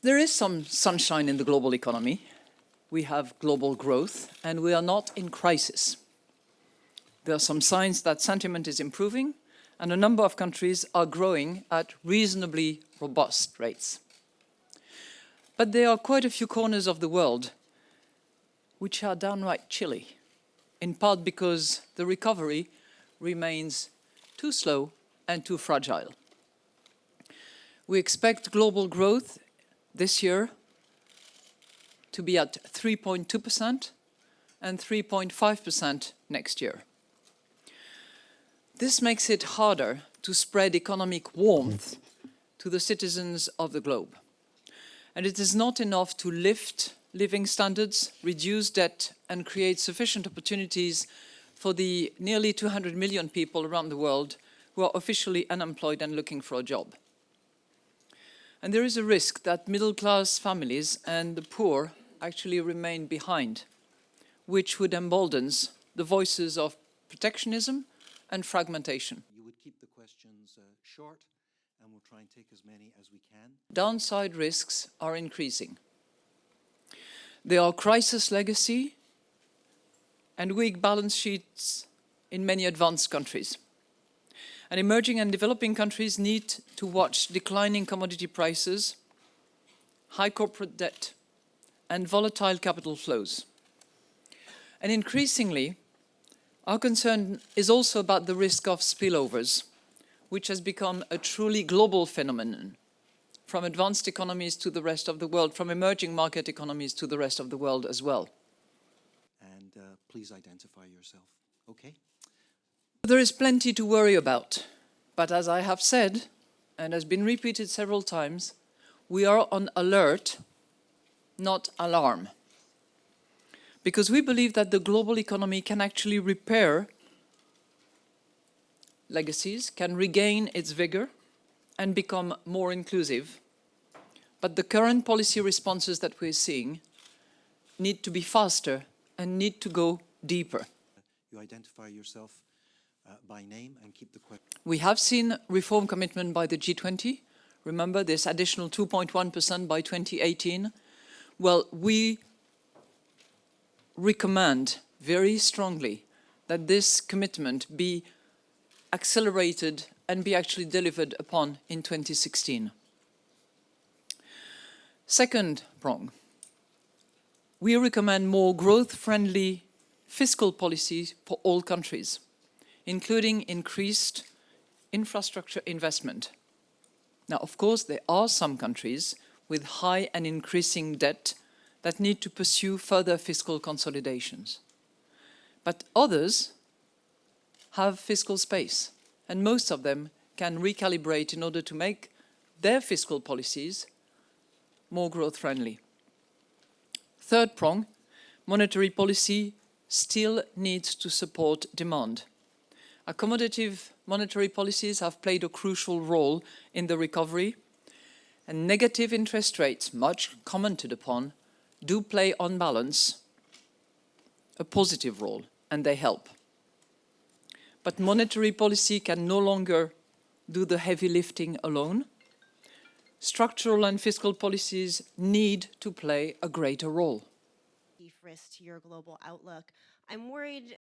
There is some sunshine in the global economy. We have global growth, and we are not in crisis. There are some signs that sentiment is improving, and a number of countries are growing at reasonably robust rates. But there are quite a few corners of the world which are downright chilly, in part because the recovery remains too slow and too fragile. We expect global growth this year to be at 3.2% and 3.5% next year. This makes it harder to spread economic warmth to the citizens of the globe. And it is not enough to lift living standards, reduce debt, and create sufficient opportunities for the nearly 200 million people around the world who are officially unemployed and looking for a job. And there is a risk that middle-class families and the poor actually remain behind, which would embolden the voices of protectionism and fragmentation. You would keep the questions short, and we'll try and take as many as we can. Downside risks are increasing. There are crisis legacy and weak balance sheets in many advanced countries. And emerging and developing countries need to watch declining commodity prices, high corporate debt, and volatile capital flows. And increasingly, our concern is also about the risk of spillovers, which has become a truly global phenomenon, from advanced economies to the rest of the world, from emerging market economies to the rest of the world as well. And please identify yourself, okay? There is plenty to worry about, but as I have said, and has been repeated several times, we are on alert, not alarm. Because we believe that the global economy can actually repair legacies, can regain its vigor, and become more inclusive. But the current policy responses that we're seeing need to be faster and need to go deeper. You identify yourself by name and keep the question. We have seen reform commitment by the G20. Remember this additional 2.1% by 2018. Well, we recommend very strongly that this commitment be accelerated and be actually delivered upon in 2016. Second prong, we recommend more growth-friendly fiscal policies for all countries, including increased infrastructure investment. Now, of course, there are some countries with high and increasing debt that need to pursue further fiscal consolidations. But others have fiscal space, and most of them can recalibrate in order to make their fiscal policies more growth-friendly. Third prong, monetary policy still needs to support demand. Accommodative monetary policies have played a crucial role in the recovery, and negative interest rates, much commented upon, do play on balance a positive role, and they help. But monetary policy can no longer do the heavy lifting alone. Structural and fiscal policies need to play a greater role. Risk to your global outlook. I'm worried